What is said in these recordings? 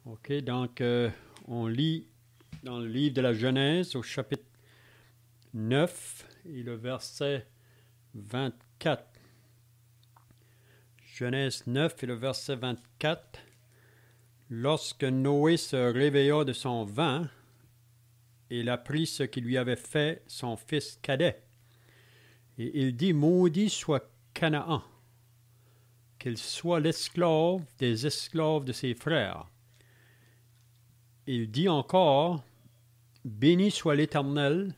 OK, donc on lit dans le livre de la Genèse au chapitre 9 et le verset 24. Genèse 9 et le verset 24. Lorsque Noé se réveilla de son vin, il apprit ce qui lui avait fait son fils cadet. Et il dit, maudit soit Canaan, qu'il soit l'esclave des esclaves de ses frères. Il dit encore, béni soit l'Éternel,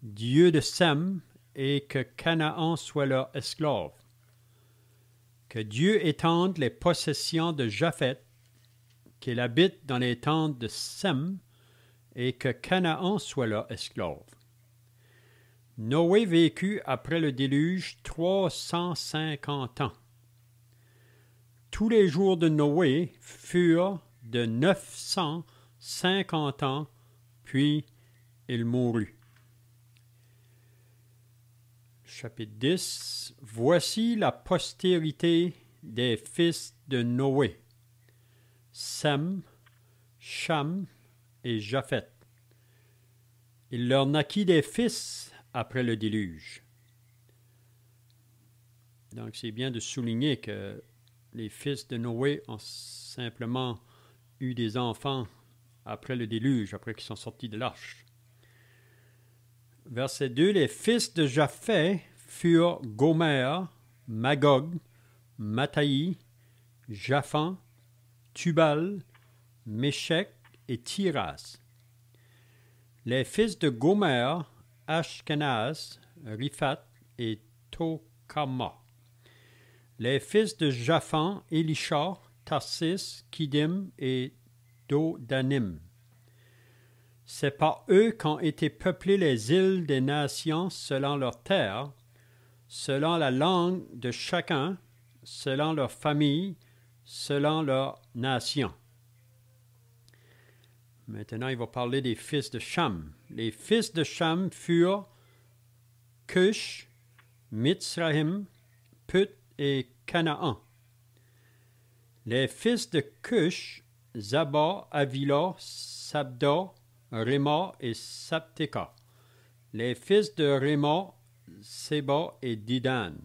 Dieu de Sem, et que Canaan soit leur esclave. Que Dieu étende les possessions de Japheth, qu'il habite dans les tentes de Sem, et que Canaan soit leur esclave. Noé vécut après le déluge 350 ans. Tous les jours de Noé furent de 950 ans, puis il mourut. Chapitre 10. Voici la postérité des fils de Noé. Sem, Cham et Japheth. Il leur naquit des fils après le déluge. Donc c'est bien de souligner que les fils de Noé ont simplement eu des enfants après le déluge, après qu'ils sont sortis de l'arche. Verset 2, les fils de Japheth furent Gomer, Magog, Mataï, Japhan, Tubal, Méchec et Tiras. Les fils de Gomer, Ashkenaz, Riphat et Tokama. Les fils de Japhan, Elisha, Tarsis, Kidim et Dodanim. C'est par eux qu'ont été peuplées les îles des nations selon leur terre, selon la langue de chacun, selon leur famille, selon leur nation. Maintenant, il va parler des fils de Cham. Les fils de Cham furent Cush, Mitzrahim, Put et Canaan. Les fils de Cush, Zaba, Avila, Sabda, Réma et Sabteka. Les fils de Réma, Séba et Didan.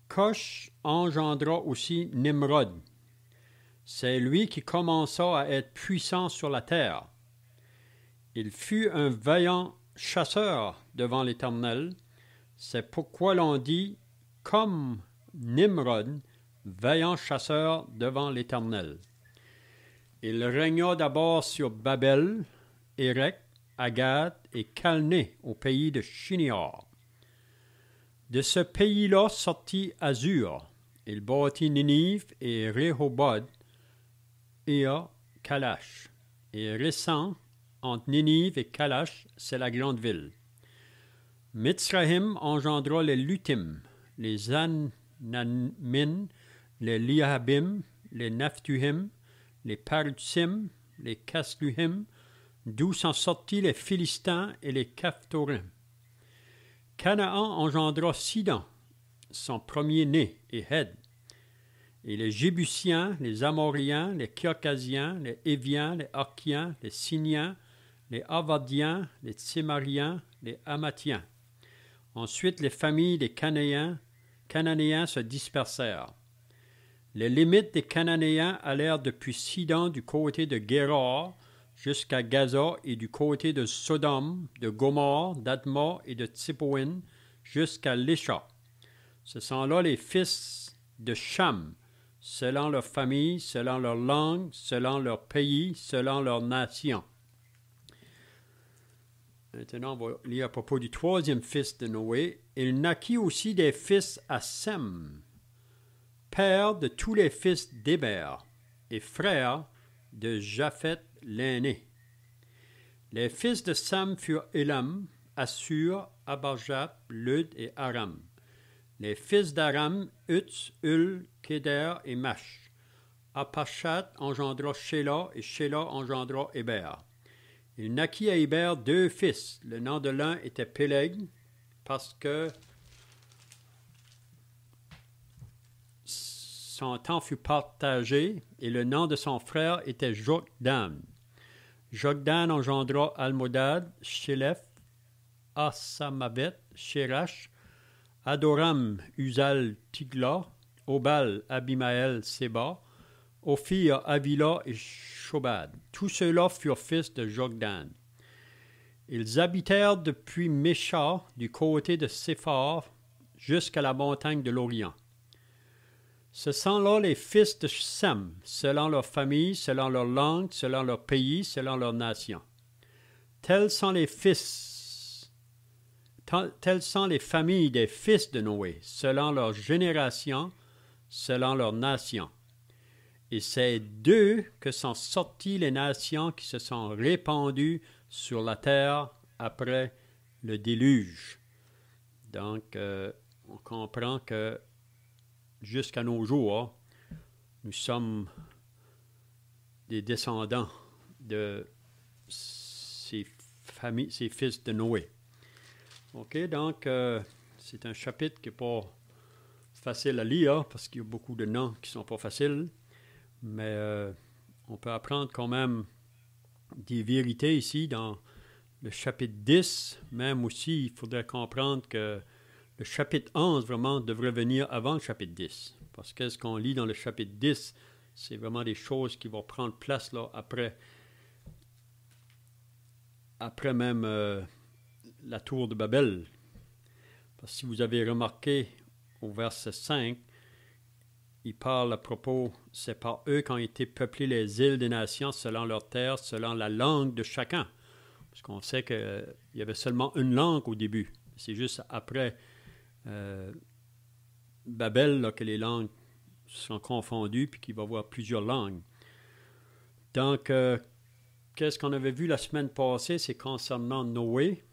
Cush engendra aussi Nimrod. C'est lui qui commença à être puissant sur la terre. Il fut un vaillant chasseur devant l'Éternel. C'est pourquoi l'on dit, comme Nimrod, vaillant chasseur devant l'Éternel. Il régna d'abord sur Babel, Érec, Agad et Calné au pays de Shinéar. De ce pays-là sortit Azur. Il bâtit Ninive et Rehoboth et Kalash. Et récent, entre Ninive et Kalash, c'est la grande ville. Mitzrahim engendra les Lutim, les Anamim, les Lihabim, les Naphtuhim, les Parutsim, les Casluhim, d'où sont sortis les Philistins et les Caphtorim. Canaan engendra Sidon, son premier-né, et Hed, et les Jébusiens, les Amoriens, les Kirkasiens, les Éviens, les Arkiens, les Siniens, les Avadiens, les Tsémariens, les Hamathiens. Ensuite, les familles des Cananéens se dispersèrent. Les limites des Cananéens allèrent depuis Sidon du côté de Guérar jusqu'à Gaza et du côté de Sodome, de Gomorre, d'Adma et de Tzipoïn jusqu'à Lisha. Ce sont là les fils de Cham, selon leur famille, selon leur langue, selon leur pays, selon leur nation. Maintenant, on va lire à propos du troisième fils de Noé. Il naquit aussi des fils à Sem, père de tous les fils d'Héber, et frère de Japheth l'aîné. Les fils de Sem furent Élam, Assur, Abarjap, Lud et Aram. Les fils d'Aram, Utz, Ul, Kéder et Mash. Apachat engendra Shéla, et Shéla engendra Héber. Il naquit à Héber deux fils. Le nom de l'un était Péleg, parce que son temps fut partagé, et le nom de son frère était Jokdan. Jokdan engendra Almodad, Shélef, Asamavet, Shérach, Adoram, Uzal, Tigla, Obal, Abimaël, Séba, Ophir, Avila et Shobad. Tous ceux-là furent fils de Jokdan. Ils habitèrent depuis Mécha, du côté de Séphar, jusqu'à la montagne de l'Orient. Ce sont là les fils de Sem, selon leur famille, selon leur langue, selon leur pays, selon leur nation. Tels sont les familles des fils de Noé, selon leur génération, selon leur nation. Et c'est d'eux que sont sorties les nations qui se sont répandues sur la terre après le déluge. Donc, on comprend que jusqu'à nos jours, nous sommes des descendants de ces familles, ces fils de Noé. OK, donc, c'est un chapitre qui n'est pas facile à lire parce qu'il y a beaucoup de noms qui ne sont pas faciles. Mais on peut apprendre quand même des vérités ici dans le chapitre 10. Même aussi, il faudrait comprendre que le chapitre 11 vraiment devrait venir avant le chapitre 10. Parce que ce qu'on lit dans le chapitre 10, c'est vraiment des choses qui vont prendre place là après même la tour de Babel. Parce que si vous avez remarqué au verset 5, il parle à propos, c'est par eux qu'ont été peuplées les îles des nations selon leur terre, selon la langue de chacun. Parce qu'on sait qu'il y avait seulement une langue au début. C'est juste après Babel là, que les langues sont confondues puis qu'il va y avoir plusieurs langues. Donc, qu'est-ce qu'on avait vu la semaine passée? C'est concernant Noé.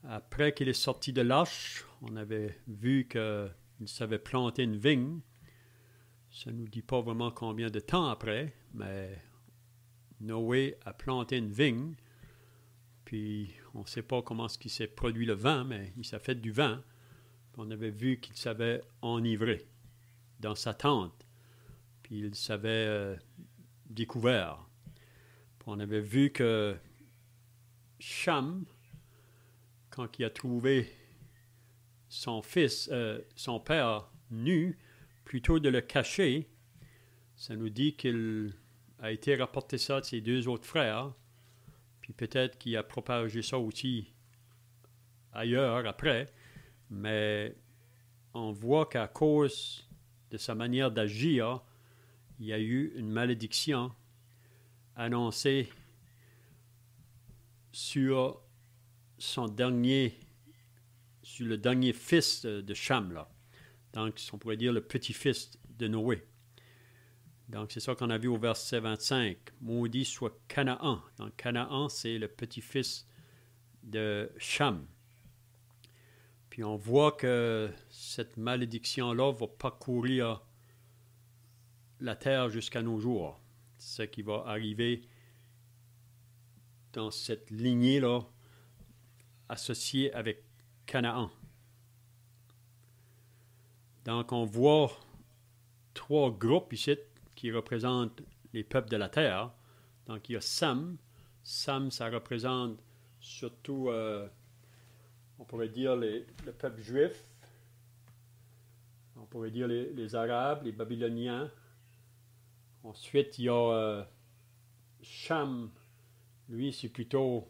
Après qu'il est sorti de l'arche, on avait vu que il savait planter une vigne. Ça ne nous dit pas vraiment combien de temps après, mais Noé a planté une vigne. Puis on ne sait pas comment ce qui s'est produit le vin, mais il s'est fait du vin. Puis on avait vu qu'il savait enivrer dans sa tente. Puis il savait découvert. Puis on avait vu que Cham, quand il a trouvé son fils, son père nu, plutôt de le cacher, ça nous dit qu'il a été rapporté ça de ses deux autres frères, puis peut-être qu'il a propagé ça aussi ailleurs après, mais on voit qu'à cause de sa manière d'agir, il y a eu une malédiction annoncée sur le dernier fils de Cham, là. Donc, on pourrait dire le petit-fils de Noé. Donc, c'est ça qu'on a vu au verset 25. Maudit soit Canaan. Donc, Canaan, c'est le petit-fils de Cham. Puis, on voit que cette malédiction-là va parcourir la terre jusqu'à nos jours. C'est ce qui va arriver dans cette lignée-là associée avec Canaan. Donc, on voit trois groupes ici qui représentent les peuples de la terre. Donc, il y a Sam. Sam, ça représente surtout, on pourrait dire, le peuple juif. On pourrait dire les Arabes, les Babyloniens. Ensuite, il y a Cham. Lui, c'est plutôt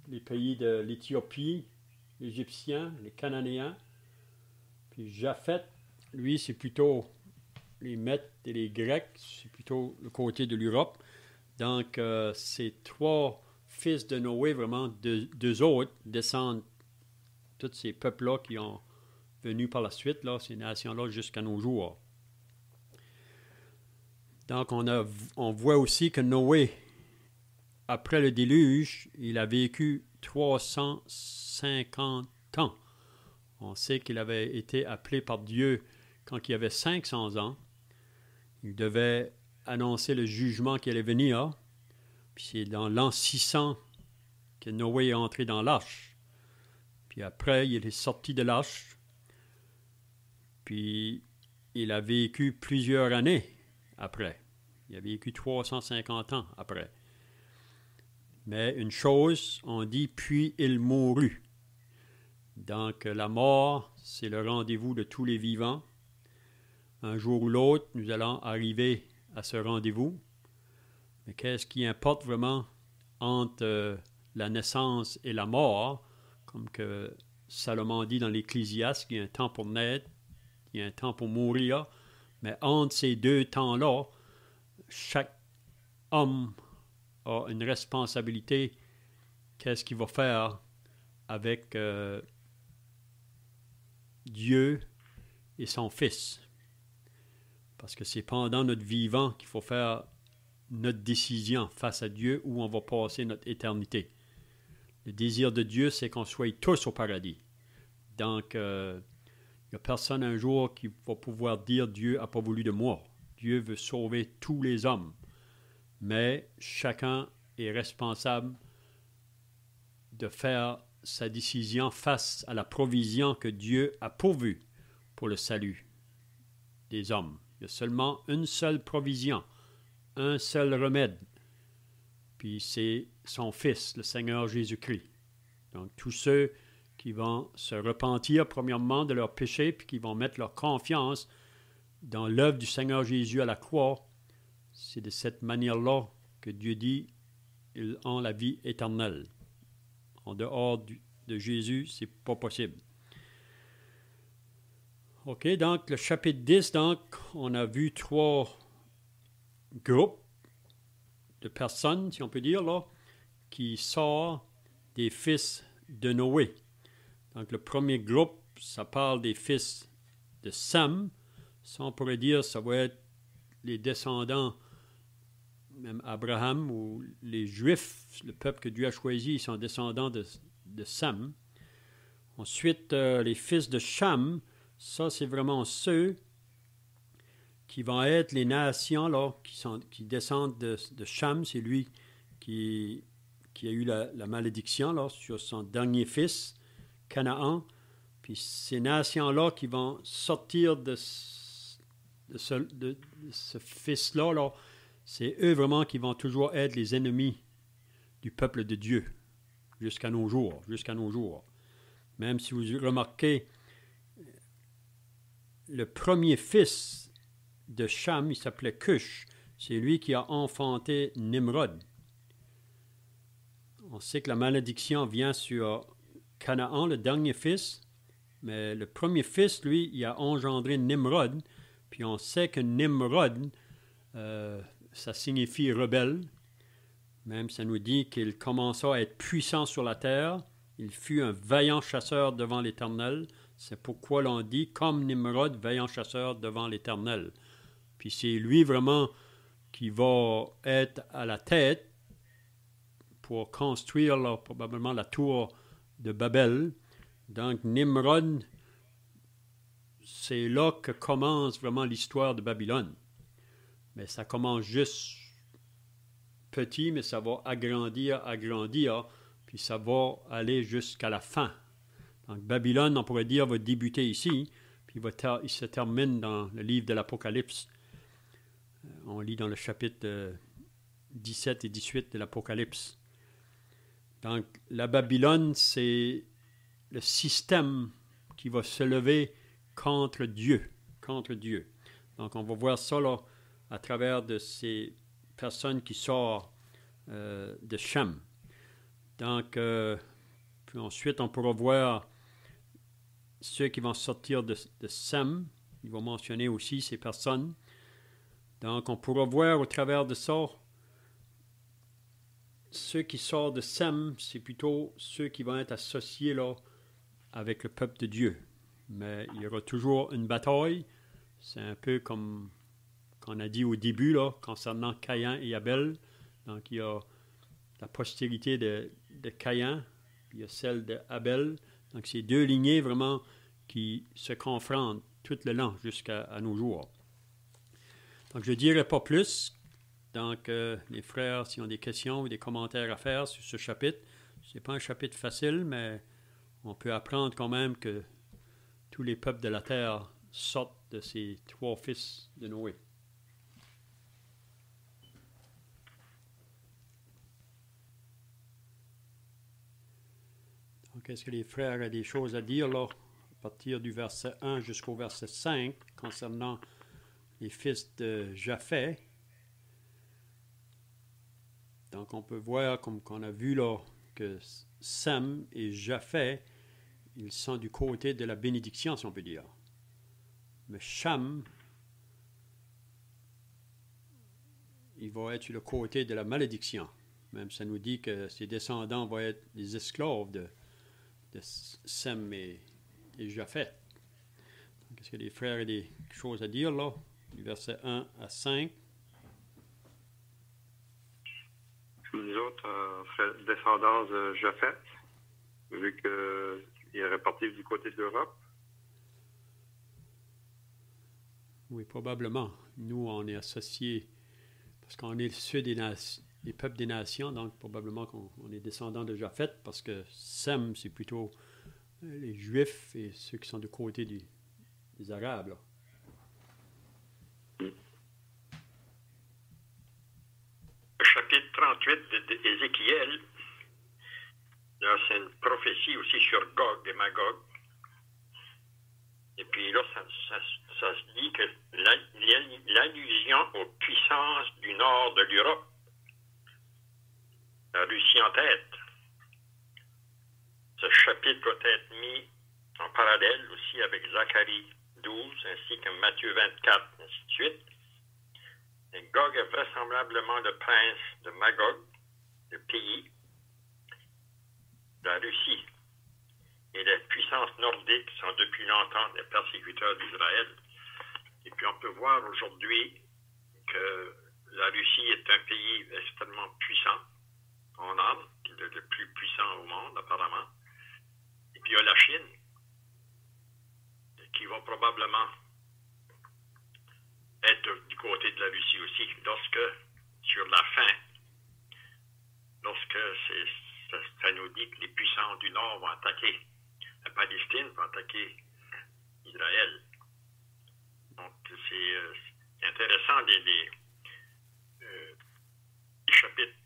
les pays de l'Éthiopie, les Égyptiens, les Cananéens. Puis Japhet, lui, c'est plutôt les Mètes et les Grecs, c'est plutôt le côté de l'Europe. Donc, ces trois fils de Noé, vraiment, deux autres, descendent tous ces peuples-là qui ont venu par la suite, là, ces nations-là, jusqu'à nos jours. Donc, on voit aussi que Noé, après le déluge, il a vécu 350 ans. On sait qu'il avait été appelé par Dieu quand il avait 500 ans. Il devait annoncer le jugement qui allait venir. Puis c'est dans l'an 600 que Noé est entré dans l'arche. Puis après, il est sorti de l'arche. Puis il a vécu plusieurs années après. Il a vécu 350 ans après. Mais une chose, on dit, puis il mourut. Donc la mort, c'est le rendez-vous de tous les vivants. Un jour ou l'autre, nous allons arriver à ce rendez-vous. Mais qu'est-ce qui importe vraiment entre la naissance et la mort, comme que Salomon dit dans l'Ecclésiaste, il y a un temps pour naître, il y a un temps pour mourir, mais entre ces deux temps-là, chaque homme a une responsabilité. Qu'est-ce qu'il va faire avec Dieu et son Fils? Parce que c'est pendant notre vivant qu'il faut faire notre décision face à Dieu où on va passer notre éternité. Le désir de Dieu, c'est qu'on soit tous au paradis. Donc, il n'y a personne un jour qui va pouvoir dire Dieu n'a pas voulu de moi. Dieu veut sauver tous les hommes. Mais chacun est responsable de faire sa décision face à la provision que Dieu a pourvue pour le salut des hommes. Il y a seulement une seule provision, un seul remède. Puis c'est son Fils, le Seigneur Jésus-Christ. Donc tous ceux qui vont se repentir premièrement de leurs péchés, puis qui vont mettre leur confiance dans l'œuvre du Seigneur Jésus à la croix, c'est de cette manière-là que Dieu dit ils ont la vie éternelle. En dehors de Jésus, c'est pas possible. OK, donc le chapitre 10, donc, on a vu 3 groupes de personnes, si on peut dire, là, qui sortent des fils de Noé. Donc le premier groupe, ça parle des fils de Sam. Ça, on pourrait dire, ça va être les descendants, même Abraham ou les Juifs, le peuple que Dieu a choisi, ils sont descendants de Sam. Ensuite, les fils de Cham, ça, c'est vraiment ceux qui vont être les nations là, qui descendent de Cham. C'est lui qui a eu la malédiction là, sur son dernier fils, Canaan. Puis ces nations-là qui vont sortir de ce fils-là, là, c'est eux vraiment qui vont toujours être les ennemis du peuple de Dieu jusqu'à nos jours. Même si vous remarquez, le premier fils de Cham, il s'appelait Cush. C'est lui qui a enfanté Nimrod. On sait que la malédiction vient sur Canaan, le dernier fils, mais le premier fils, lui, il a engendré Nimrod. Puis on sait que Nimrod, ça signifie rebelle. Même ça nous dit qu'il commença à être puissant sur la terre. Il fut un vaillant chasseur devant l'Éternel. C'est pourquoi l'on dit, comme Nimrod, vaillant chasseur devant l'Éternel. Puis c'est lui vraiment qui va être à la tête pour construire là, probablement la tour de Babel. Donc Nimrod, c'est là que commence vraiment l'histoire de Babylone. Mais ça commence juste petit, mais ça va agrandir, puis ça va aller jusqu'à la fin. Donc Babylone, on pourrait dire, va débuter ici, puis il se termine dans le livre de l'Apocalypse. On lit dans le chapitre 17 et 18 de l'Apocalypse. Donc la Babylone, c'est le système qui va se lever contre Dieu. Donc on va voir ça là, à travers de ces personnes qui sortent de Shem. Donc, puis ensuite, on pourra voir ceux qui vont sortir de Sem. Il va mentionner aussi ces personnes. Donc, on pourra voir au travers de ça, ceux qui sortent de Sem, c'est plutôt ceux qui vont être associés là, avec le peuple de Dieu. Mais il y aura toujours une bataille. C'est un peu comme qu'on a dit au début, là, concernant Caïn et Abel. Donc, il y a la postérité de Caïn, puis il y a celle d'Abel. Donc, c'est deux lignées vraiment qui se confrontent tout le long jusqu'à nos jours. Donc, je ne dirai pas plus. Donc, les frères, s'ils ont des questions ou des commentaires à faire sur ce chapitre, ce n'est pas un chapitre facile, mais on peut apprendre quand même que tous les peuples de la terre sortent de ces 3 fils de Noé. Donc, est-ce que les frères ont des choses à dire là, à partir du verset 1 jusqu'au verset 5, concernant les fils de Japheth? Donc, on peut voir, comme on a vu là, que Sem et Japheth, ils sont du côté de la bénédiction, si on peut dire. Mais Cham, il va être sur le côté de la malédiction. Même ça nous dit que ses descendants vont être des esclaves de Sem et Japheth. Donc, est-ce que les frères ont des choses à dire là, du verset 1 à 5? Nous autres, descendants de Japheth, vu qu'il est réparti du côté de l'Europe. Oui, probablement. Nous, on est associés, parce qu'on est ceux des peuples des nations, donc probablement qu'on est descendants de Japheth, parce que Sem, c'est plutôt les Juifs et ceux qui sont du côté des Arabes. Là. Le chapitre 38 d'Ézéchiel, là, c'est une prophétie aussi sur Gog et Magog. Et puis là, ça se dit que l'allusion aux puissances du nord de l'Europe, la Russie en tête. Ce chapitre doit être mis en parallèle aussi avec Zacharie 12 ainsi que Matthieu 24, ainsi de suite. Et Gog est vraisemblablement le prince de Magog, le pays de la Russie. Et les puissances nordiques sont depuis longtemps des persécuteurs d'Israël. Et puis on peut voir aujourd'hui que la Russie est un pays extrêmement puissant en armes, le plus puissant au monde apparemment. Et puis il y a la Chine, qui va probablement être du côté de la Russie aussi, lorsque, sur la fin, lorsque ça nous dit que les puissances du Nord vont attaquer la Palestine, vont attaquer Israël. Donc, c'est intéressant les chapitres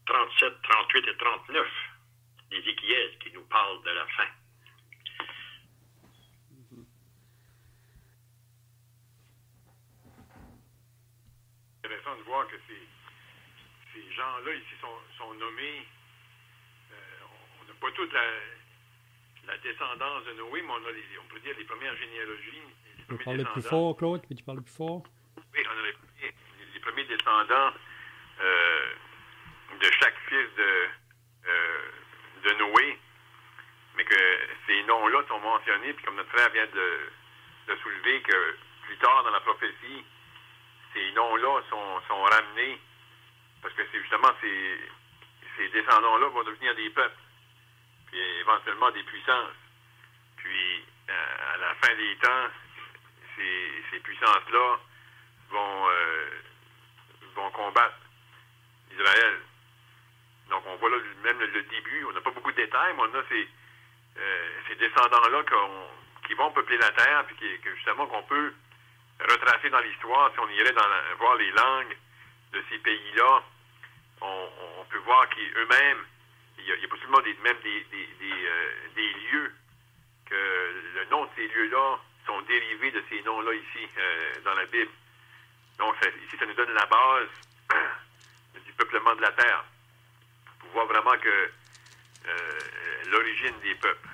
37, 38 et 39 d'Ézéchiel qui nous parlent de la fin. C'est intéressant de voir que ces gens-là ici sont nommés. On n'a pas toute la descendance de Noé, mais on peut dire les premières généalogies. Tu peux parler plus fort, Claude? Peux-tu parler plus fort? Oui, on a les premiers descendants de chaque fils de Noé, mais que ces noms-là sont mentionnés, puis comme notre frère vient de soulever, que plus tard dans la prophétie, ces noms-là sont ramenés, parce que c'est justement ces descendants-là vont devenir des peuples, puis éventuellement des puissances. Puis, à la fin des temps, ces puissances-là vont combattre Israël. Donc, on voit là même le début. On n'a pas beaucoup de détails, mais on a ces descendants-là qui vont peupler la terre, puis que justement qu'on peut retracer dans l'histoire. Si on irait voir les langues de ces pays-là, on peut voir qu'eux-mêmes, il y a possiblement des lieux, que le nom de ces lieux-là sont dérivés de ces noms-là ici, dans la Bible. Donc, ici, ça nous donne la base du peuplement de la terre, pour voir vraiment que l'origine des peuples.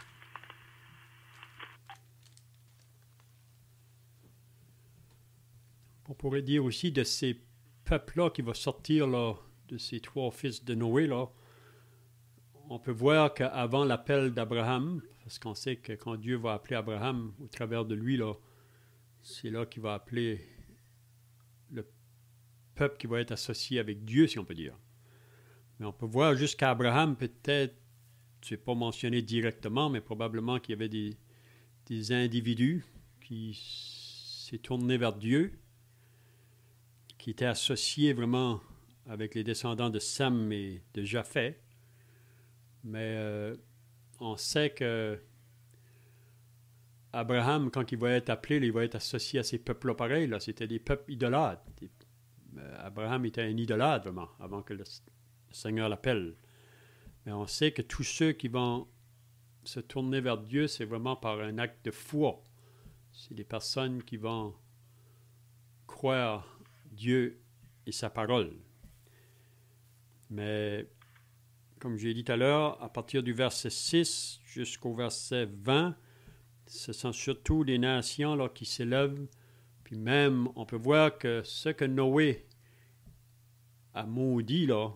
On pourrait dire aussi de ces peuples-là qui vont sortir là, de ces 3 fils de Noé, là, on peut voir qu'avant l'appel d'Abraham, parce qu'on sait que quand Dieu va appeler Abraham au travers de lui, là, c'est là qu'il va appeler le peuple qui va être associé avec Dieu, si on peut dire. Mais on peut voir jusqu'à Abraham, peut-être, c'est pas mentionné directement, mais probablement qu'il y avait des individus qui s'est tourné vers Dieu, qui étaient associés vraiment avec les descendants de Sem et de Japheth. Mais on sait que Abraham, quand il va être appelé, il va être associé à ces peuples-là pareil. Là. C'était des peuples idolâtres. Abraham était un idolâtre, vraiment, avant que le Seigneur l'appelle. Mais on sait que tous ceux qui vont se tourner vers Dieu, c'est vraiment par un acte de foi. C'est des personnes qui vont croire Dieu et sa parole. Mais, comme j'ai dit tout à l'heure, à partir du verset 6 jusqu'au verset 20, ce sont surtout les nations là, qui s'élèvent. Puis même, on peut voir que ce que Noé a maudit, là,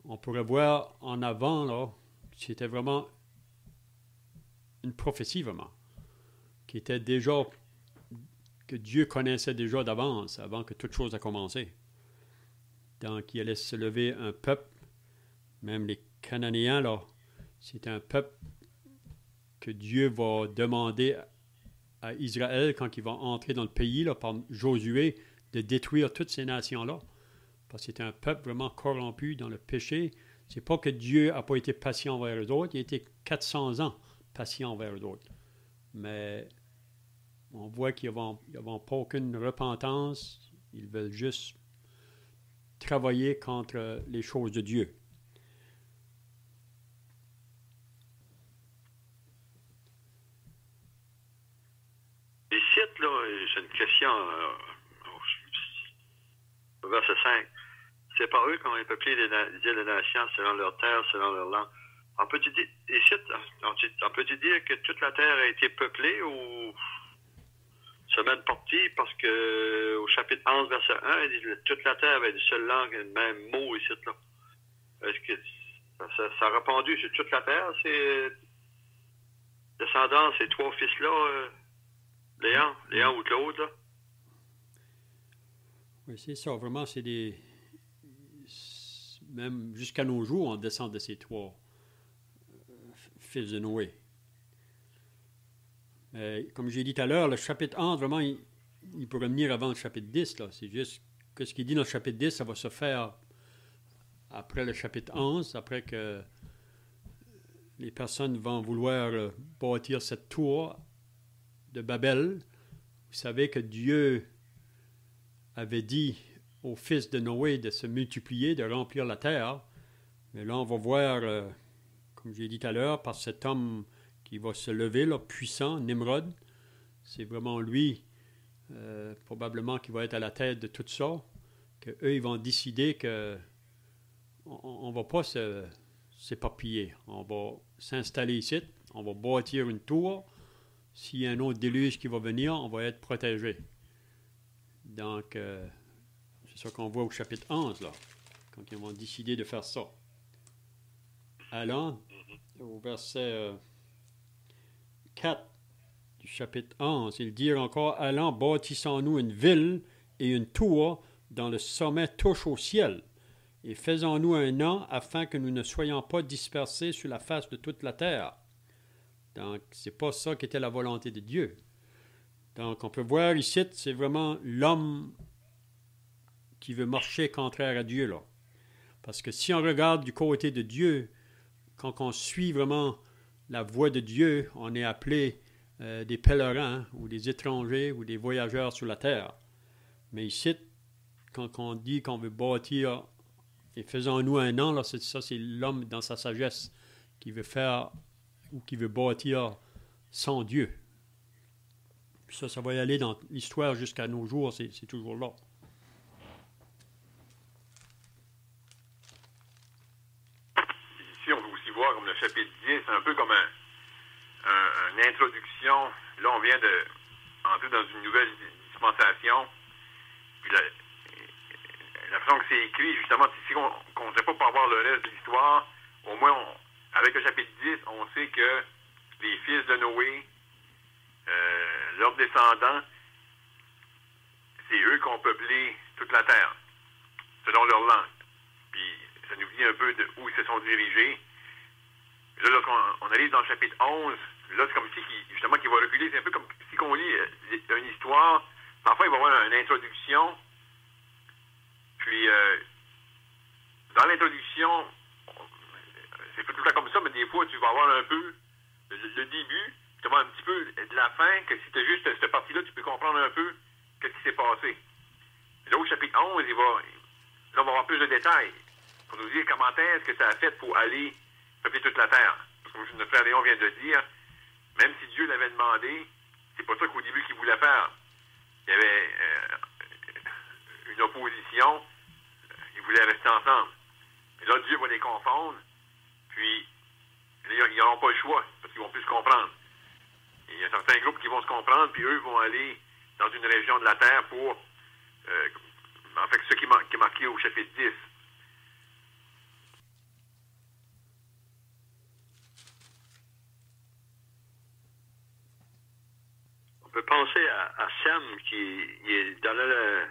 on pourrait voir en avant, là, c'était vraiment une prophétie, vraiment, qui était déjà, que Dieu connaissait déjà d'avance, avant que toute chose a commencé. Donc, il allait se lever un peuple, même les Cananéens, là, c'est un peuple que Dieu va demander à Israël, quand ils vont entrer dans le pays, là, par Josué, de détruire toutes ces nations-là. Parce que c'était un peuple vraiment corrompu dans le péché. C'est pas que Dieu n'a pas été patient envers eux autres, il a été 400 ans patient envers eux autres. Mais on voit qu'ils n'ont pas aucune repentance, ils veulent juste travailler contre les choses de Dieu. Ici, là, j'ai une question au verset 5. C'est par eux qu'on a peuplé les îles des nations selon leur terre, selon leur langue. On peut-tu dire, ici, on peut-tu dire que toute la terre a été peuplée ou semaine partie parce que au chapitre 11, verset 1, il dit que toute la terre avait une seule langue et le même mot ici, là. Est-ce que ça a répondu sur toute la terre, ces descendants, ces trois fils-là, Léon ou Claude, là? Oui, c'est ça. Vraiment, c'est des... Même jusqu'à nos jours, on descend de ces trois fils de Noé. Mais, comme j'ai dit tout à l'heure, le chapitre 11, vraiment, il pourrait venir avant le chapitre 10. Là. C'est juste que ce qu'il dit dans le chapitre 10, ça va se faire après le chapitre 11, après que les personnes vont vouloir bâtir cette tour de Babel. Vous savez que Dieu avait dit aux fils de Noé de se multiplier, de remplir la terre. Mais là, on va voir, comme j'ai dit tout à l'heure, par cet homme qui va se lever, là, puissant, Nimrod. C'est vraiment lui, probablement, qui va être à la tête de tout ça. Qu'eux, ils vont décider que on va pas s'éparpiller. On va s'installer ici, on va bâtir une tour. S'il y a un autre déluge qui va venir, on va être protégé. Donc, c'est ça qu'on voit au chapitre 11, là, quand ils vont décider de faire ça. Allant au verset 4 du chapitre 11, ils dirent encore, « Allons, bâtissons-nous une ville et une tour dont le sommet touche au ciel, et faisons-nous un nom afin que nous ne soyons pas dispersés sur la face de toute la terre. » Donc, c'est pas ça qui était la volonté de Dieu. Donc, on peut voir ici, c'est vraiment l'homme qui veut marcher contraire à Dieu, là. Parce que si on regarde du côté de Dieu, quand on suit vraiment la voie de Dieu, on est appelé des pèlerins ou des étrangers ou des voyageurs sur la terre. Mais ici, quand on dit qu'on veut bâtir et faisons-nous un nom, là, c'est l'homme dans sa sagesse qui veut faire ou qui veut bâtir sans Dieu. Puis ça va y aller dans l'histoire jusqu'à nos jours, c'est toujours là. Ici, on peut aussi voir comme le chapitre 10, c'est un peu comme une introduction. Là, on vient d'entrer dans une nouvelle dispensation. Puis la façon que c'est écrit, justement, si on ne sait pas pour voir le reste de l'histoire, au moins, avec le chapitre 10, on sait que les fils de Noé, leurs descendants, c'est eux qui ont peuplé toute la terre, selon leur langue. Puis, ça nous dit un peu où ils se sont dirigés. Là, lorsqu'on arrive dans le chapitre 11, là, c'est comme si, justement, qu'il va reculer. C'est un peu comme si on lit une histoire. Parfois, il va y avoir une introduction. Puis, dans l'introduction, c'est pas tout le temps comme ça, mais des fois, tu vas avoir un peu le début. Puis, savoir un petit peu de la fin, que si tu as juste cette partie-là, tu peux comprendre un peu ce qui s'est passé. Et là, au chapitre 11, là, on va avoir plus de détails pour nous dire comment est-ce que ça a fait pour aller peupler toute la terre. Parce que comme notre frère Léon vient de le dire, même si Dieu l'avait demandé, c'est pas ça qu'au début qu'il voulait faire. Il y avait une opposition, ils voulaient rester ensemble. Et là, Dieu va les confondre, puis ils n'auront pas le choix, parce qu'ils vont plus se comprendre. Et il y a certains groupes qui vont se comprendre, puis eux vont aller dans une région de la terre pour, en fait, ce qui est marqué au chapitre 10. On peut penser à Sem, qui est dans la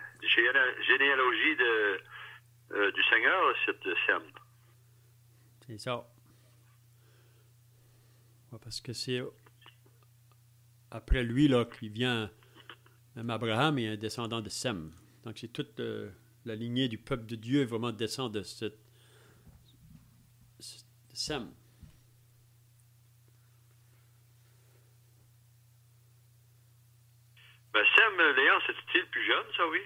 généalogie du Seigneur, cette Sem. C'est ça. Ouais, parce que c'est après lui là qu'il vient, même Abraham est un descendant de Sem. Donc c'est toute la lignée du peuple de Dieu vraiment descend de Sem. Ben, Sem, Léon, c'est-il plus jeune, ça, oui?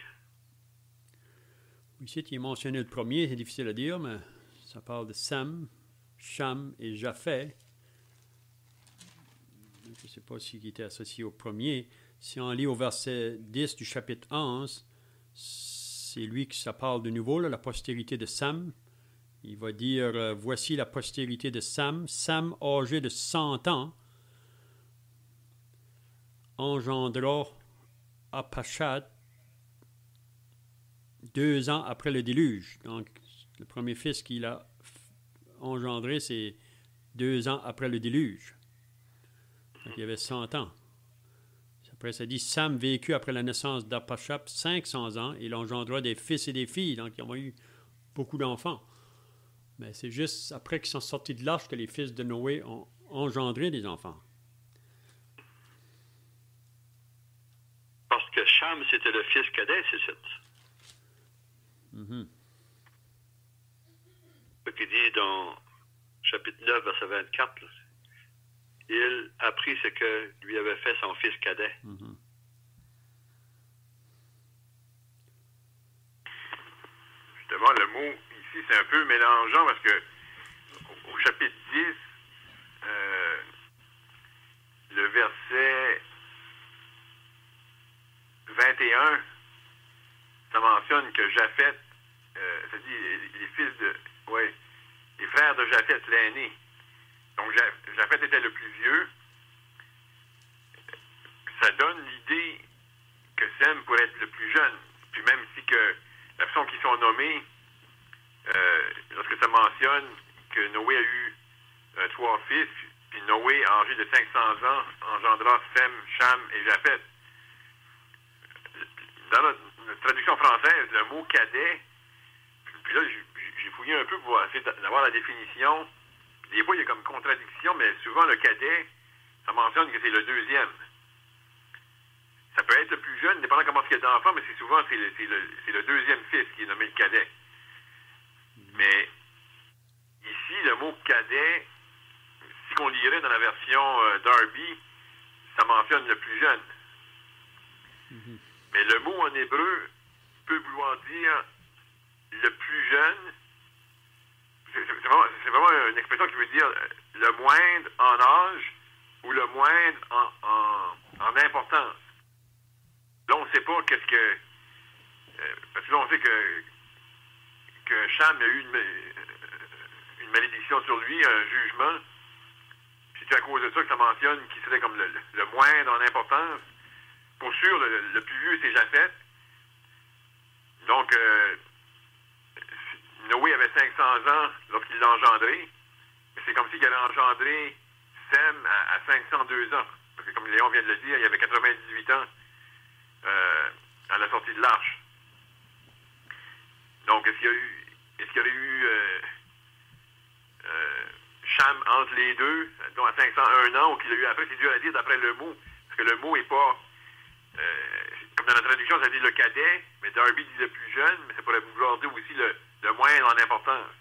Ici, il est mentionné le premier, c'est difficile à dire, mais ça parle de Sem, Cham et Japheth. Je ne sais pas s'il était associé au premier. Si on lit au verset 10 du chapitre 11, c'est lui que ça parle de nouveau, là, la postérité de Sam. Il va dire, voici la postérité de Sam. Sam, âgé de 100 ans, engendra Apachad 2 ans après le déluge. Donc, le premier fils qu'il a engendré, c'est 2 ans après le déluge. Donc, il avait 100 ans. Après, ça dit, Sam vécut après la naissance d'Apachad 500 ans. Il engendra des fils et des filles. Donc, ils ont eu beaucoup d'enfants. Mais c'est juste après qu'ils sont sortis de l'arche que les fils de Noé ont engendré des enfants. Parce que Cham, c'était le fils cadet, c'est ça. Mm-hmm. Ce qui dit dans chapitre 9, verset 24, là, il apprit ce que lui avait fait son fils cadet. Mm-hmm. Justement, le mot ici, c'est un peu mélangeant parce que au chapitre 10, le verset 21, ça mentionne que Japheth, ça dit les fils de, ouais, les frères de Japheth, l'aîné. Donc Japheth était le plus vieux. Ça donne l'idée que Sem pourrait être le plus jeune. Puis même si que la façon qu'ils sont nommés, lorsque ça mentionne que Noé a eu 3 fils, puis Noé, âgé de 500 ans, engendra Sem, Cham et Japheth. Dans notre traduction française, le mot cadet, puis là, j'ai fouillé un peu pour essayer d'avoir la définition. Des fois, il y a comme contradiction, mais souvent, le cadet, ça mentionne que c'est le deuxième. Ça peut être le plus jeune, dépendant comment il y a d'enfants, mais c'est souvent, c'est le deuxième fils qui est nommé le cadet. Mais ici, le mot cadet, si on lirait dans la version Darby, ça mentionne le plus jeune. Mm-hmm. Mais le mot en hébreu peut vouloir dire le plus jeune. C'est vraiment une expression qui veut dire le moindre en âge ou le moindre en importance. Là, on ne sait pas qu'est-ce que... parce que là, on sait que Cham a eu une malédiction sur lui, un jugement. Puis c'est à cause de ça que ça mentionne qu'il serait comme le moindre en importance. Pour sûr, le plus vieux, c'est Japheth. Donc, Noé avait 500 ans lorsqu'il l'a engendré. Mais c'est comme s'il avait engendré Sem à 502 ans. Parce que comme Léon vient de le dire, il avait 98 ans à la sortie de l'arche. Donc, est-ce qu'il y aurait eu Cham entre les deux, donc à 501 ans, ou qu'il a eu après? C'est dur à dire d'après le mot. Parce que le mot n'est pas... comme dans la traduction, ça dit le cadet, mais Darby dit le plus jeune, mais ça pourrait vouloir dire aussi le moindre en importance.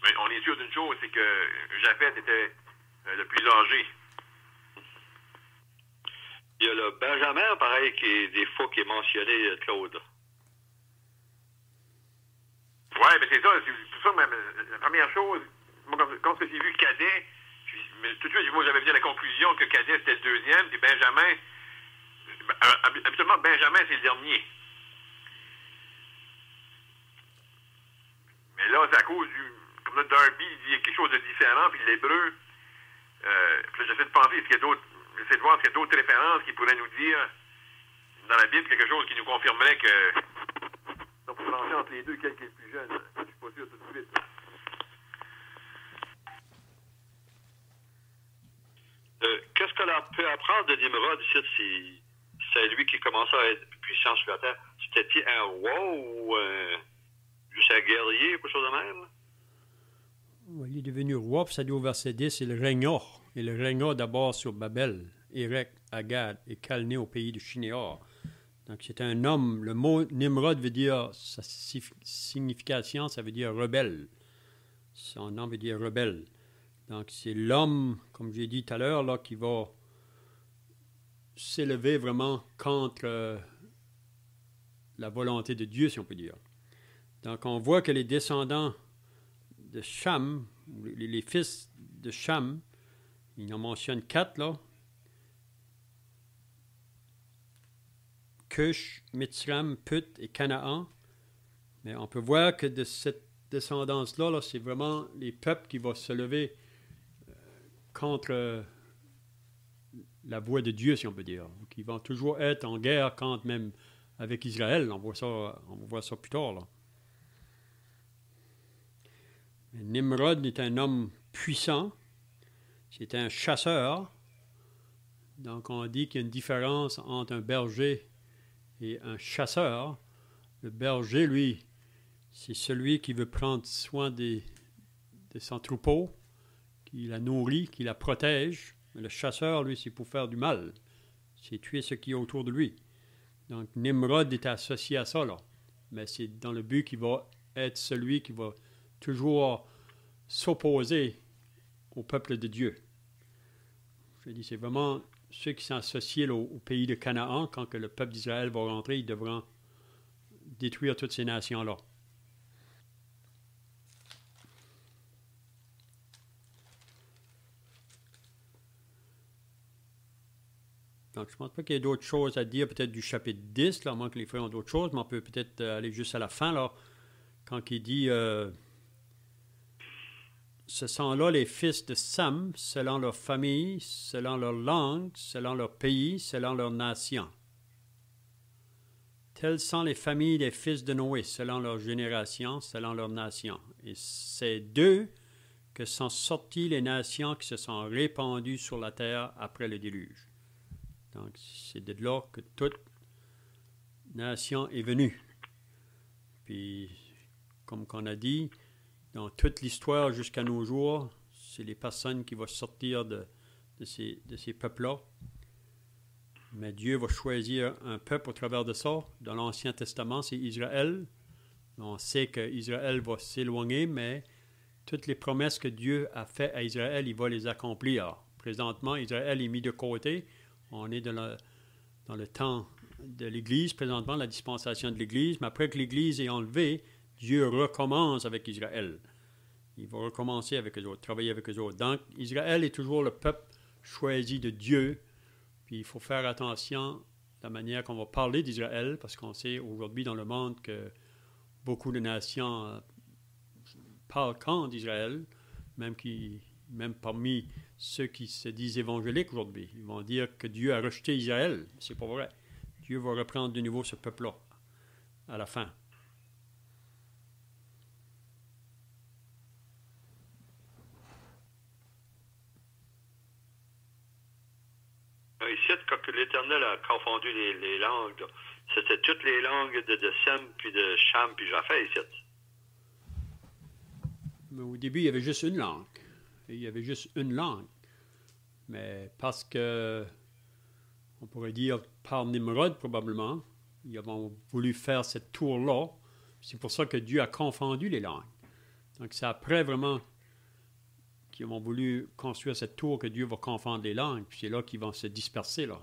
Mais on est sûr d'une chose, c'est que Japheth était le plus âgé. Il y a le Benjamin, pareil, des fois qui est mentionné, Claude. Oui, mais c'est ça. C'est pour ça, la première chose, moi, quand j'ai vu Cadet, tout de suite, moi, j'avais dit à la conclusion que Cadet, c'était le deuxième, puis Benjamin, habituellement, Benjamin, c'est le dernier. Mais là, c'est à cause comme le Darby, il y a quelque chose de différent, puis l'hébreu, puis là, j'essaie de penser, j'essaie de voir s'il y a d'autres références qui pourraient nous dire, dans la Bible, quelque chose qui nous confirmerait que, on peut lancer entre les deux, quel qui est le plus jeune. Je suis pas sûr tout de suite. Qu'est-ce qu'on peut apprendre de Nimrod ici, si c'est lui qui commençait à être puissant sur la terre? C'était-il un roi ou juste un guerrier ou quelque chose de même? Oui, il est devenu roi, puis ça dit au verset 10, il régna. Il régna d'abord sur Babel, Érec, Agad et Calné au pays de Shinéar. Donc c'est un homme. Le mot Nimrod veut dire, sa signification, ça veut dire rebelle. Son nom veut dire rebelle. Donc c'est l'homme, comme j'ai dit tout à l'heure, là, qui va s'élever vraiment contre la volonté de Dieu, si on peut dire. Donc on voit que les descendants de Cham, les fils de Cham, il en mentionne 4 là. Cush, Mitzram, Put et Canaan. Mais on peut voir que de cette descendance-là, là, c'est vraiment les peuples qui vont se lever contre la voix de Dieu, si on peut dire. Qui vont toujours être en guerre contre même avec Israël. On va voir ça plus tard, là. Mais Nimrod est un homme puissant. C'est un chasseur. Donc on dit qu'il y a une différence entre un berger et un chasseur. Le berger, lui, c'est celui qui veut prendre soin de son troupeau, qui la nourrit, qui la protège. Mais le chasseur, lui, c'est pour faire du mal. C'est tuer ce qui est autour de lui. Donc Nimrod est associé à ça, là. Mais c'est dans le but qu'il va être celui qui va toujours s'opposer au peuple de Dieu. Je dis, c'est vraiment ceux qui sont associés là, au pays de Canaan, quand que le peuple d'Israël va rentrer, ils devront détruire toutes ces nations-là. Donc, je ne pense pas qu'il y ait d'autres choses à dire, peut-être du chapitre 10, là, à moins que les frères ont d'autres choses, mais on peut peut-être aller juste à la fin, là, quand il dit ce sont là les fils de Sam, selon leur famille, selon leur langue, selon leur pays, selon leur nation. Telles sont les familles des fils de Noé, selon leur génération, selon leur nation. Et c'est d'eux que sont sorties les nations qui se sont répandues sur la terre après le déluge. Donc, c'est de là que toute nation est venue. Puis, comme on a dit, dans toute l'histoire jusqu'à nos jours, c'est les personnes qui vont sortir de ces peuples-là. Mais Dieu va choisir un peuple au travers de ça. Dans l'Ancien Testament, c'est Israël. On sait qu'Israël va s'éloigner, mais toutes les promesses que Dieu a faites à Israël, il va les accomplir. Présentement, Israël est mis de côté. On est dans le temps de l'Église, présentement, la dispensation de l'Église. Mais après que l'Église est enlevée, Dieu recommence avec Israël. Il va recommencer avec eux autres, travailler avec eux autres. Donc, Israël est toujours le peuple choisi de Dieu. Puis, il faut faire attention à la manière qu'on va parler d'Israël, parce qu'on sait aujourd'hui dans le monde que beaucoup de nations parlent contre Israël, même parmi ceux qui se disent évangéliques aujourd'hui. Ils vont dire que Dieu a rejeté Israël. C'est pas vrai. Dieu va reprendre de nouveau ce peuple-là à la fin. Ici, quand l'Éternel a confondu les langues, c'était toutes les langues de Sem, puis de Cham, puis Japhet, ici. Mais au début, il y avait juste une langue. Il y avait juste une langue. Mais parce que, on pourrait dire, par Nimrod, probablement, ils ont voulu faire cette tour-là. C'est pour ça que Dieu a confondu les langues. Donc, c'est après vraiment qu'ils ont voulu construire cette tour que Dieu va confondre les langues. Puis c'est là qu'ils vont se disperser, là.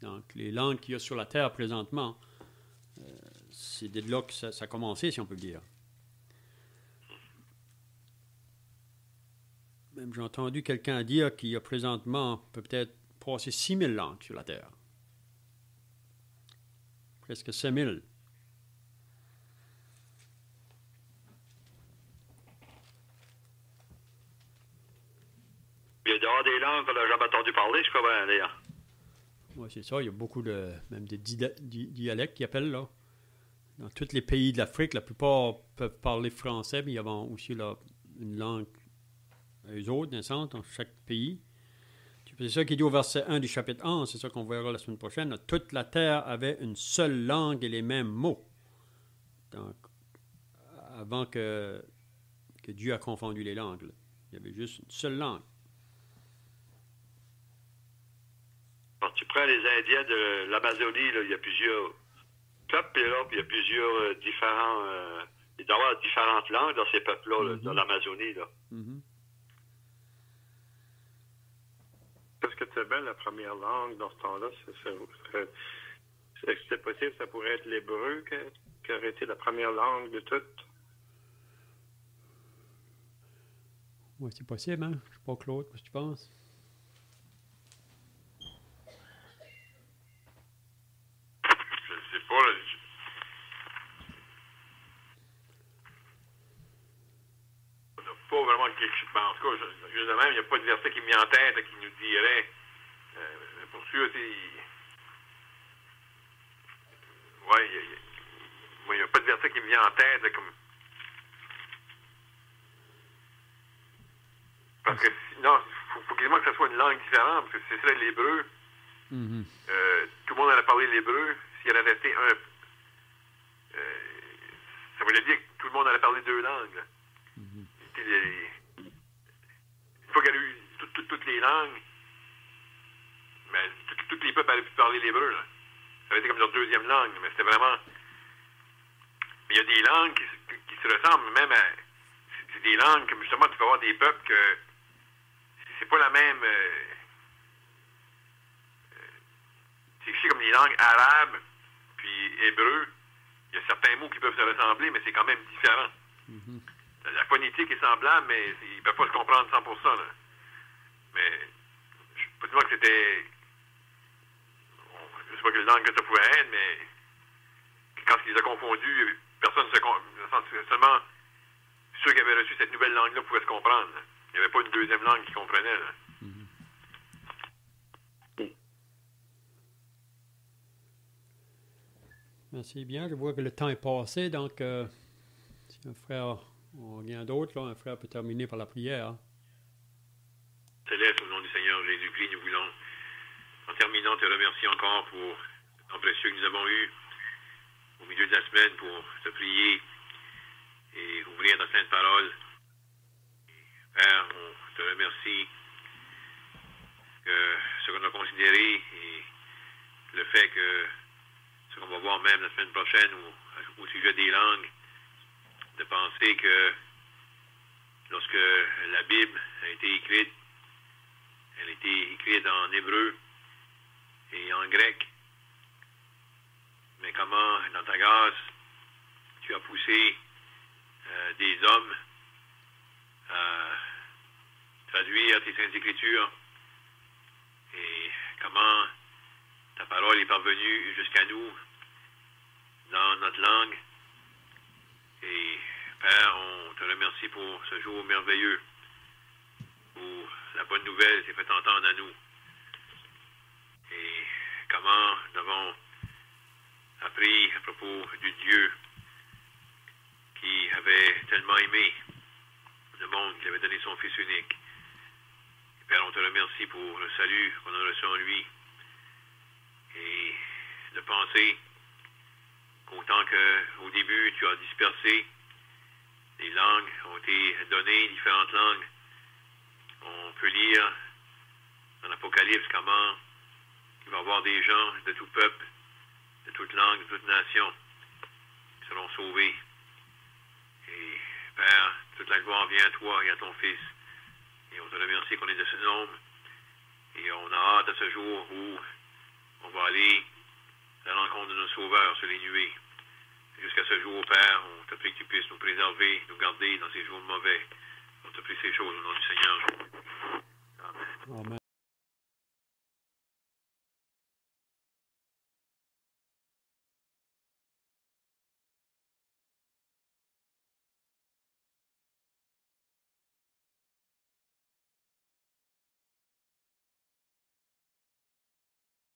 Donc, les langues qu'il y a sur la Terre présentement, c'est de là que ça a commencé, si on peut le dire. Même j'ai entendu quelqu'un dire qu'il y a présentement peut-être passé 6000 langues sur la Terre. Presque 5000. Il y a dehors des langues qu'on n'a jamais entendu parler, je crois, d'ailleurs. Oui, c'est ça. Il y a beaucoup de même des dialectes qu'ils appellent là. Dans tous les pays de l'Afrique, la plupart peuvent parler français, mais il y a aussi là, une langue à eux autres, naissantes, dans chaque pays. C'est ça qui dit au verset 1 du chapitre 11, c'est ça qu'on verra la semaine prochaine. Là, toute la terre avait une seule langue et les mêmes mots. Donc, avant que Dieu a confondu les langues, là. Il y avait juste une seule langue. Quand tu prends les Indiens de l'Amazonie, là, il y a plusieurs peuples, là, puis il y a plusieurs différents... il doit y avoir différentes langues dans ces peuples-là, là, dans l'Amazonie. Là. Est-ce que tu bien la première langue dans ce temps-là? C'est possible, ça pourrait être l'hébreu qui aurait été la première langue de toutes? Oui, c'est possible, hein? Je ne sais pas, Claude, qu'est-ce que tu penses? Je sais pas, là. On n'a pas vraiment quelque chose. En tout cas, juste de même, il n'y a pas de verset qui me vient en tête qui nous dirait. Pour sûr, c'est. Ouais, il n'y a pas de verset qui me vient en tête là, comme. Parce que sinon, il faut quasiment que ce soit une langue différente, parce que si ce serait l'hébreu, tout le monde allait parler l'hébreu. S'il y en avait resté un. Ça voulait dire que tout le monde allait parler deux langues. Une fois qu'il y a eu toutes les langues, mais tous les peuples allaient plus parler l'hébreu. Là. Ça avait été comme leur deuxième langue, mais c'était vraiment. Mais il y a des langues qui se ressemblent, même à. C'est des langues, comme justement, tu peux avoir des peuples que. C'est pas la même. C'est comme les langues arabes, puis hébreu. Il y a certains mots qui peuvent se ressembler, mais c'est quand même différent. La phonétique est semblable, mais ils ne peuvent pas se comprendre 100%. Là. Mais je ne sais pas dire que c'était. Je ne sais pas quelle langue que ça pouvait être, mais quand il les a confondus, personne ne se seulement ceux qui avaient reçu cette nouvelle langue-là pouvaient se comprendre. Là. Il n'y avait pas une deuxième langue qu'ils comprenaient. Là. Merci bien. Je vois que le temps est passé, donc si un frère ou rien d'autre, un frère peut terminer par la prière. Céleste, au nom du Seigneur Jésus-Christ, nous voulons, en terminant, te remercier encore pour le temps précieux que nous avons eu au milieu de la semaine pour te prier et ouvrir ta sainte parole. Père, on te remercie que ce qu'on a considéré et le fait que ce qu'on va voir même la semaine prochaine au sujet des langues, de penser que lorsque la Bible a été écrite, elle a été écrite en hébreu et en grec, mais comment, dans ta grâce, tu as poussé des hommes à traduire tes saintes écritures et comment ta parole est parvenue jusqu'à nous dans notre langue. Et Père, on te remercie pour ce jour merveilleux où la bonne nouvelle s'est fait entendre à nous. Et comment nous avons appris à propos du Dieu qui avait tellement aimé le monde, qui avait donné son Fils unique. Et Père, on te remercie pour le salut qu'on a reçu en lui. Et de penser qu'autant qu'au début tu as dispersé, les langues ont été données, différentes langues. On peut lire dans l'Apocalypse comment il va y avoir des gens de tout peuple, de toute langue, de toute nation qui seront sauvés. Et Père, toute la gloire vient à toi et à ton Fils. Et on te remercie qu'on est de ce nombre. Et on a hâte à ce jour où on va aller à la rencontre de notre Sauveur sur les nuées. Jusqu'à ce jour, Père, on te prie que tu puisses nous préserver, nous garder dans ces jours mauvais. On te prie ces choses au nom du Seigneur. Amen. Amen.